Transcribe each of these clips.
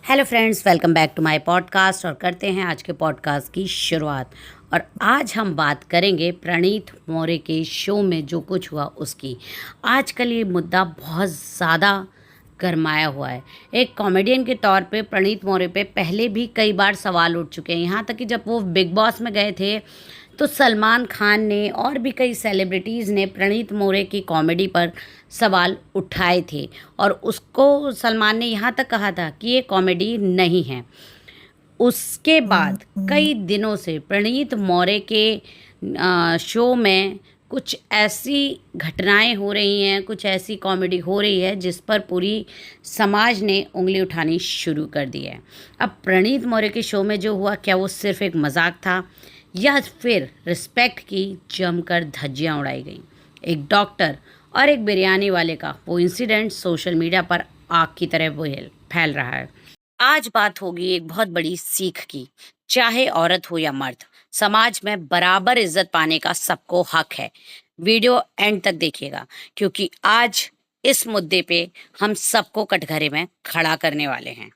Hello friends, welcome back to my podcast. और करते हैं आज के पॉडकास्ट की शुरुआत। और आज हम बात करेंगे प्रणीत मौर्य के शो में जो कुछ हुआ उसकी। आजकल ये मुद्दा बहुत ज़्यादा गरमाया हुआ है। एक कॉमेडियन के तौर पे प्रणीत मौर्य पे पहले भी कई बार सवाल उठ चुके हैं। यहाँ तक कि जब वो बिग बॉस में गए थे तो सलमान खान ने और भी कई सेलिब्रिटीज़ ने प्रणीत मौर्य की कॉमेडी पर सवाल उठाए थे। और उसको सलमान ने यहाँ तक कहा था कि ये कॉमेडी नहीं है। उसके बाद कई दिनों से प्रणीत मौर्य के शो में कुछ ऐसी घटनाएं हो रही हैं, कुछ ऐसी कॉमेडी हो रही है जिस पर पूरी समाज ने उंगली उठानी शुरू कर दी है। अब प्रणीत मौर्य के शो में जो हुआ, क्या वो सिर्फ एक मजाक था या फिर रिस्पेक्ट की जमकर धज्जियां उड़ाई गई? एक डॉक्टर और एक बिरयानी वाले का वो इंसिडेंट सोशल मीडिया पर आग की तरह फैल रहा है। आज बात होगी एक बहुत बड़ी सीख की। चाहे औरत हो या मर्द, समाज में बराबर इज्जत पाने का सबको हक है। वीडियो एंड तक देखिएगा, क्योंकि आज इस मुद्दे पे हम सबको कटघरे में खड़ा करने वाले हैं।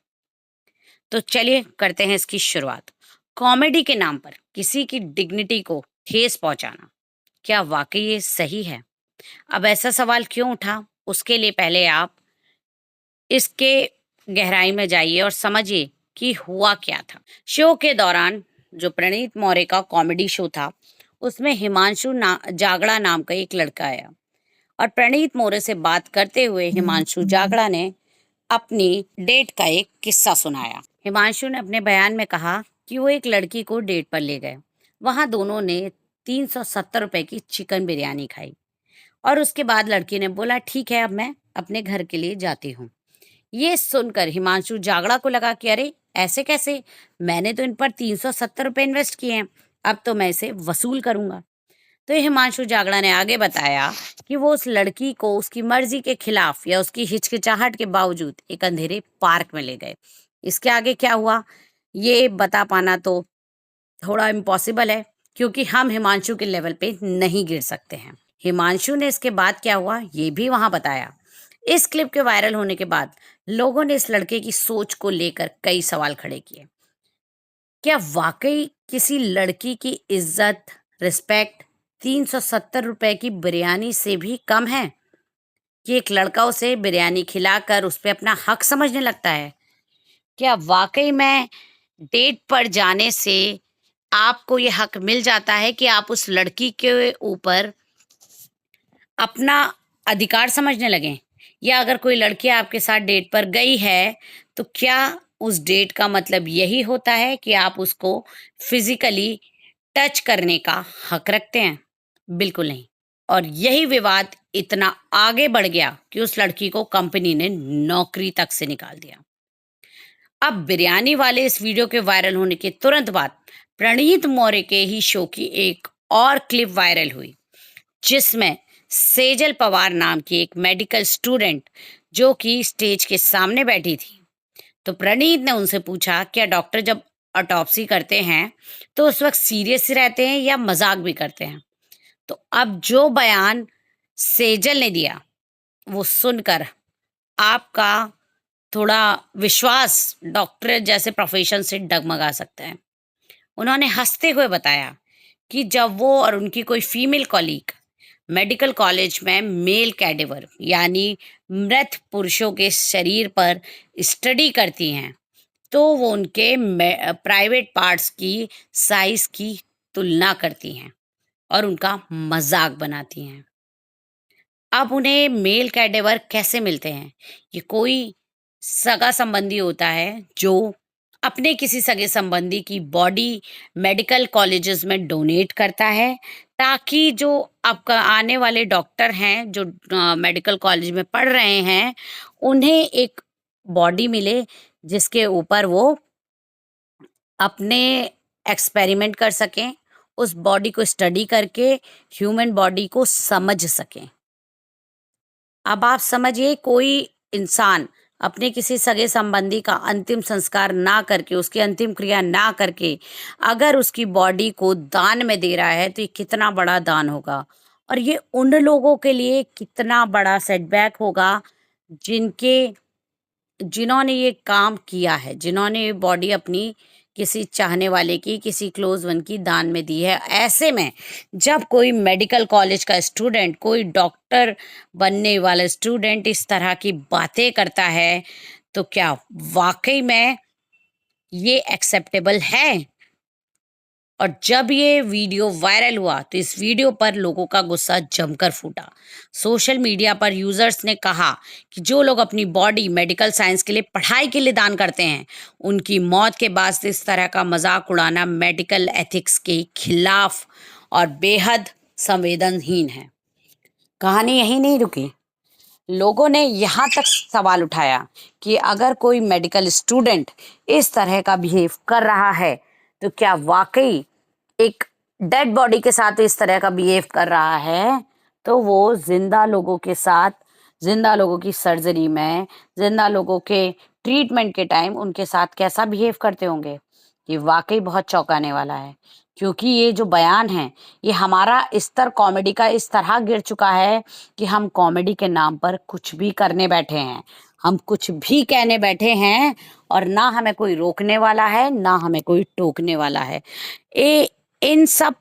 तो चलिए करते हैं इसकी शुरुआत। कॉमेडी के नाम पर किसी की डिग्निटी को ठेस पहुंचाना, क्या वाकई ये सही है? अब ऐसा सवाल क्यों उठा, उसके लिए पहले आप इसके गहराई में जाइए और समझिए कि हुआ क्या था। शो के दौरान जो प्रणीत मौर्य का कॉमेडी शो था, उसमें जागड़ा नाम का एक लड़का आया और प्रणीत मौर्य से बात करते हुए हिमांशु जागड़ा ने अपनी डेट का एक किस्सा सुनाया। हिमांशु ने अपने बयान में कहा कि वो एक लड़की को डेट पर ले गए। वहां दोनों ने 370 रुपए की चिकन बिरयानी खाई और उसके बाद लड़की ने बोला, ठीक है, अब मैं अपने घर के लिए जाती हूँ। ये सुनकर हिमांशु जागड़ा को लगा कि अरे ऐसे कैसे, मैंने तो इन पर 370 रुपए इन्वेस्ट किए हैं, अब तो मैं इसे वसूल करूंगा। तो हिमांशु जागड़ा ने आगे बताया कि वो उस लड़की को उसकी मर्जी के खिलाफ या उसकी हिचकिचाहट के बावजूद एक अंधेरे पार्क में ले गए। इसके आगे क्या हुआ ये बता पाना तो थोड़ा इम्पॉसिबल है, क्योंकि हम हिमांशु के लेवल पे नहीं गिर सकते हैं। हिमांशु ने इसके बाद क्या हुआ ये भी वहां बताया। इस क्लिप के वायरल होने के बाद लोगों ने इस लड़के की सोच को लेकर कई सवाल खड़े किए। क्या वाकई किसी लड़की की इज्जत, रिस्पेक्ट 370 रुपए की बिरयानी से भी कम है कि एक लड़का उसे बिरयानी खिलाकर उस पर अपना हक समझने लगता है? क्या वाकई में डेट पर जाने से आपको ये हक मिल जाता है कि आप उस लड़की के ऊपर अपना अधिकार समझने लगें? या अगर कोई लड़की आपके साथ डेट पर गई है तो क्या उस डेट का मतलब यही होता है कि आप उसको फिजिकली टच करने का हक रखते हैं? बिल्कुल नहीं। और यही विवाद इतना आगे बढ़ गया कि उस लड़की को कंपनी ने नौकरी तक से निकाल दिया। अब बिरयानी वाले इस वीडियो के वायरल होने के तुरंत बाद प्रणीत मौर्य के ही शो की एक और क्लिप वायरल हुई, जिसमें सेजल पवार नाम की एक मेडिकल स्टूडेंट जो कि स्टेज के सामने बैठी थी, तो प्रणीत ने उनसे पूछा, क्या डॉक्टर जब ऑटोप्सी करते हैं तो उस वक्त सीरियस रहते हैं या मजाक भी करते हैं? तो अब जो बयान सेजल ने दिया वो सुनकर आपका थोड़ा विश्वास डॉक्टर जैसे प्रोफेशन से डगमगा सकता है। उन्होंने हंसते हुए बताया कि जब वो और उनकी कोई फीमेल कॉलीग मेडिकल कॉलेज में मेल कैडेवर यानी मृत पुरुषों के शरीर पर स्टडी करती हैं, तो वो उनके प्राइवेट पार्ट्स की साइज की तुलना करती हैं और उनका मजाक बनाती हैं। अब उन्हें मेल कैडेवर कैसे मिलते हैं? ये कोई सगा संबंधी होता है जो अपने किसी सगे संबंधी की बॉडी मेडिकल कॉलेजेस में डोनेट करता है, ताकि जो आपका आने वाले डॉक्टर हैं जो मेडिकल कॉलेज में पढ़ रहे हैं, उन्हें एक बॉडी मिले जिसके ऊपर वो अपने एक्सपेरिमेंट कर सकें, उस बॉडी को स्टडी करके ह्यूमन बॉडी को समझ सकें। अब आप समझिए, कोई इंसान अपने किसी सगे संबंधी का अंतिम संस्कार ना करके, उसकी अंतिम क्रिया ना करके अगर उसकी बॉडी को दान में दे रहा है तो ये कितना बड़ा दान होगा। और ये उन लोगों के लिए कितना बड़ा सेटबैक होगा जिनके जिन्होंने ये काम किया है, जिन्होंने ये बॉडी अपनी किसी चाहने वाले की, किसी क्लोज वन की दान में दी है, ऐसे में जब कोई मेडिकल कॉलेज का स्टूडेंट, कोई डॉक्टर बनने वाला स्टूडेंट इस तरह की बातें करता है, तो क्या वाकई में ये एक्सेप्टेबल है? और जब ये वीडियो वायरल हुआ तो इस वीडियो पर लोगों का गुस्सा जमकर फूटा। सोशल मीडिया पर यूजर्स ने कहा कि जो लोग अपनी बॉडी मेडिकल साइंस के लिए, पढ़ाई के लिए दान करते हैं, उनकी मौत के बाद इस तरह का मजाक उड़ाना मेडिकल एथिक्स के खिलाफ और बेहद संवेदनहीन है। कहानी यहीं नहीं रुकी। लोगों ने यहाँ तक सवाल उठाया कि अगर कोई मेडिकल स्टूडेंट इस तरह का बिहेव कर रहा है तो क्या वाकई एक डेड बॉडी के साथ इस तरह का बिहेव कर रहा है, तो वो जिंदा लोगों के साथ, जिंदा लोगों की सर्जरी में, जिंदा लोगों के ट्रीटमेंट के टाइम उनके साथ कैसा बिहेव करते होंगे? ये वाकई बहुत चौंकाने वाला है, क्योंकि ये जो बयान है, ये हमारा स्तर कॉमेडी का इस तरह गिर चुका है कि हम कॉमेडी के नाम पर कुछ भी करने बैठे हैं, हम कुछ भी कहने बैठे हैं, और ना हमें कोई रोकने वाला है, ना हमें कोई टोकने वाला है। इन सब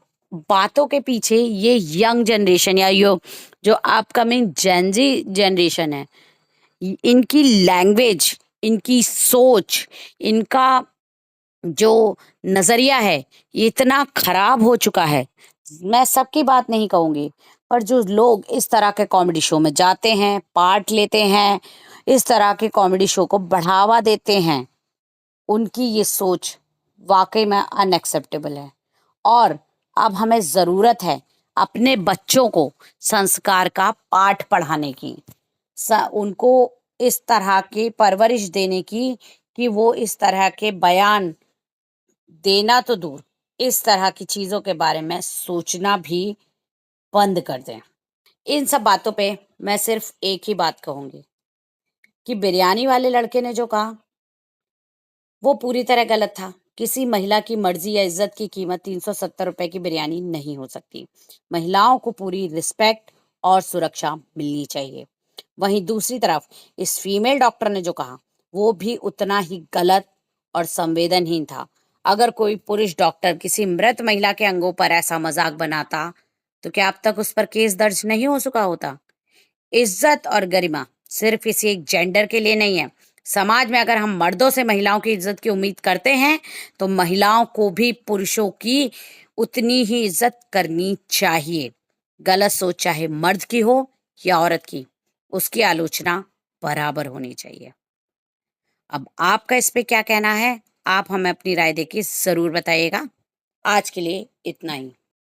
बातों के पीछे ये यंग जनरेशन या यो जो अपकमिंग जेनजी जनरेशन है, इनकी लैंग्वेज, इनकी सोच, इनका जो नजरिया है, ये इतना खराब हो चुका है। मैं सबकी बात नहीं कहूंगी, पर जो लोग इस तरह के कॉमेडी शो में जाते हैं, पार्ट लेते हैं, इस तरह के कॉमेडी शो को बढ़ावा देते हैं, उनकी ये सोच वाकई में अनएक्सेप्टेबल है। और अब हमें ज़रूरत है अपने बच्चों को संस्कार का पाठ पढ़ाने की, उनको इस तरह की परवरिश देने की कि वो इस तरह के बयान देना तो दूर, इस तरह की चीज़ों के बारे में सोचना भी बंद कर दें। इन सब बातों पे मैं सिर्फ एक ही बात कहूँगी कि बिरयानी वाले लड़के ने जो कहा वो पूरी तरह गलत था। किसी महिला की मर्जी या इज्जत की कीमत 370 रुपए की बिरयानी नहीं हो सकती। महिलाओं को पूरी रिस्पेक्ट और सुरक्षा मिलनी चाहिए। वहीं दूसरी तरफ इस फीमेल डॉक्टर ने जो कहा वो भी उतना ही गलत और संवेदनहीन था। अगर कोई पुरुष डॉक्टर किसी मृत महिला के अंगों पर ऐसा मजाक बनाता तो क्या अब तक उस पर केस दर्ज नहीं हो चुका होता? इज्जत और गरिमा सिर्फ किसी एक जेंडर के लिए नहीं है। समाज में अगर हम मर्दों से महिलाओं की इज्जत की उम्मीद करते हैं तो महिलाओं को भी पुरुषों की उतनी ही इज्जत करनी चाहिए। गलत सोच चाहे मर्द की हो या औरत की, उसकी आलोचना बराबर होनी चाहिए। अब आपका इस पे क्या कहना है? आप हमें अपनी राय देके जरूर बताइएगा। आज के लिए इतना ही।